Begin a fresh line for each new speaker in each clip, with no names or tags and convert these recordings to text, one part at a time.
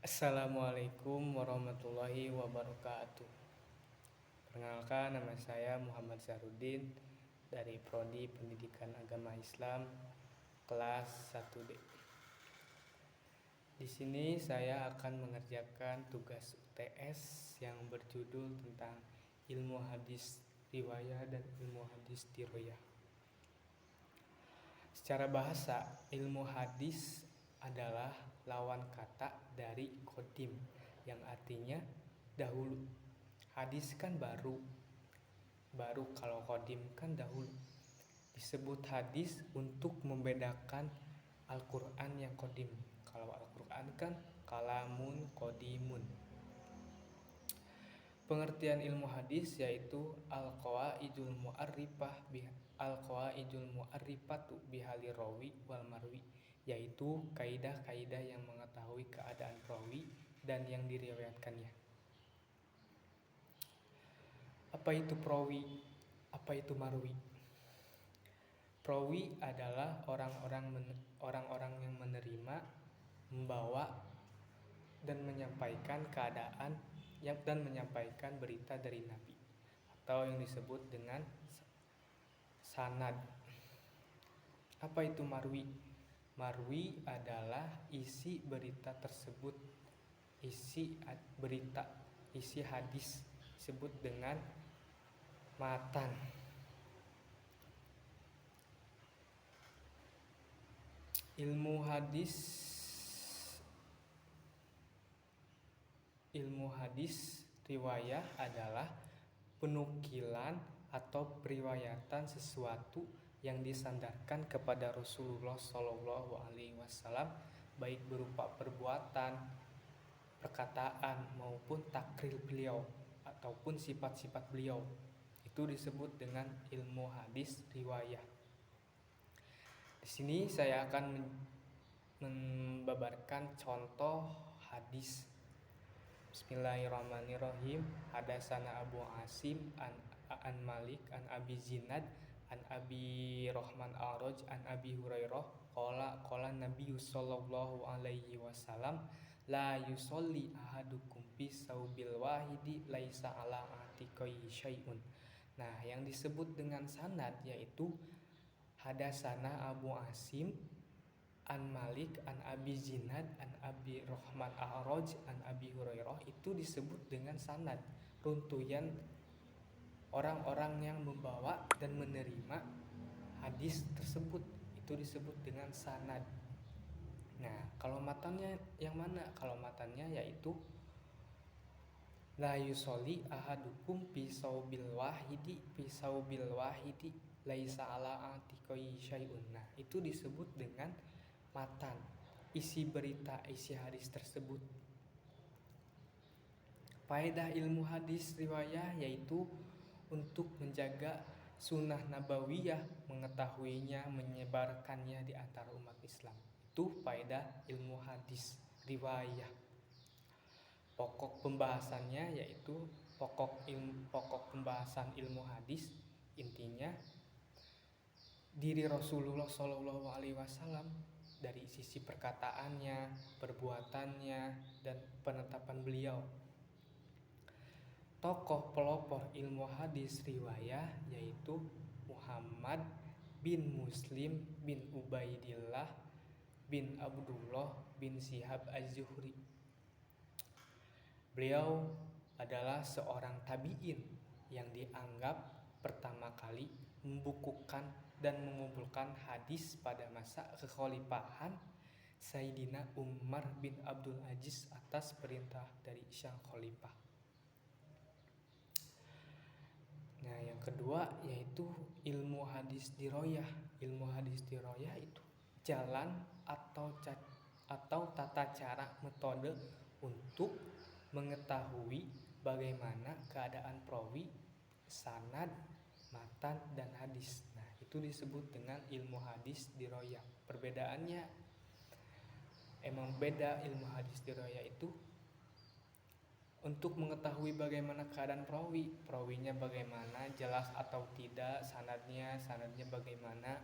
Assalamualaikum warahmatullahi wabarakatuh. Perkenalkan, nama saya Muhammad Zarudin dari Prodi Pendidikan Agama Islam kelas 1D. Di sini saya akan mengerjakan tugas UTS yang berjudul tentang ilmu hadis riwayah dan ilmu hadis diroyah. Secara bahasa, ilmu hadis adalah lawan kata dari qadim yang artinya dahulu. Hadis kan baru kalau qadim kan dahulu. Disebut hadis untuk membedakan Al-Quran yang qadim. Kalau Al-Quran kan kalamun qadimun. Pengertian ilmu hadis yaitu al-qawaidul mu'arrifatu bihali rawi wal marwi, yaitu kaidah-kaidah yang mengetahui keadaan rawi dan yang diriwayatkannya. Apa itu perawi? Apa itu marwi? Perawi adalah orang-orang yang menerima, membawa dan menyampaikan keadaan dan menyampaikan berita dari Nabi, atau yang disebut dengan sanad. Apa itu marwi? Marwi adalah isi berita tersebut, isi hadis disebut dengan matan. Ilmu hadis riwayah adalah penukilan atau periwayatan sesuatu yang disandarkan kepada Rasulullah SAW, baik berupa perbuatan, perkataan maupun takrir beliau ataupun sifat-sifat beliau. Itu disebut dengan ilmu hadis riwayah. Di sini saya akan membabarkan contoh hadis. Bismillahirrahmanirrahim. Hadatsana Abu Asim an Malik an Abi Zinad an Abi Rahman A'raj an Abi Hurairah qala Nabi sallallahu alaihi wasallam la yusolli ahadukum fi saubil wahidi laisa ala atiqai syai'un. Nah, yang disebut dengan sanad yaitu hadatsana Abu Asim an Malik an Abi Zinad an Abi Rahman A'raj an Abi Hurairah, itu disebut dengan sanad, runtuyan orang-orang yang membawa dan menerima hadis tersebut, itu disebut dengan sanad. Nah, kalau matannya yang mana? Kalau matannya yaitu la yusolli ahadukum fi saubil wahidi laisa ala atiqai syai'un. Nah, itu disebut dengan matan, isi berita, isi hadis tersebut. Faedah ilmu hadis riwayah yaitu untuk menjaga sunnah nabawiyah, mengetahuinya, menyebarkannya di antara umat Islam. Itu faedah ilmu hadis riwayah. Pokok pembahasannya yaitu pokok pembahasan ilmu hadis, intinya diri Rasulullah SAW dari sisi perkataannya, perbuatannya, dan penetapan beliau. Tokoh pelopor ilmu hadis riwayah yaitu Muhammad bin Muslim bin Ubaidillah bin Abdullah bin Syihab Az-Zuhri. Beliau adalah seorang tabi'in yang dianggap pertama kali membukukan dan mengumpulkan hadis pada masa kekhalifahan Sayyidina Umar bin Abdul Aziz atas perintah dari sang khalifah. Nah, yang kedua yaitu ilmu hadis diroyah. Ilmu hadis diroyah itu jalan atau tata cara, metode untuk mengetahui bagaimana keadaan perawi, sanad, matan, dan hadis. Nah, itu disebut dengan ilmu hadis diroyah. Perbedaannya emang beda. Ilmu hadis diroyah itu untuk mengetahui bagaimana keadaan perawinya bagaimana, jelas atau tidak, sanadnya bagaimana.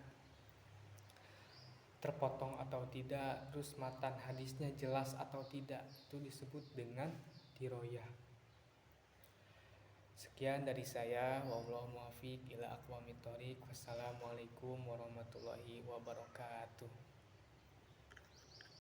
terpotong atau tidak, terus matan hadisnya jelas atau tidak, itu disebut dengan diroyah. Sekian dari saya, wallahu muwaffiq ila aqwamit thoriq. Wassalamualaikum warahmatullahi wabarakatuh.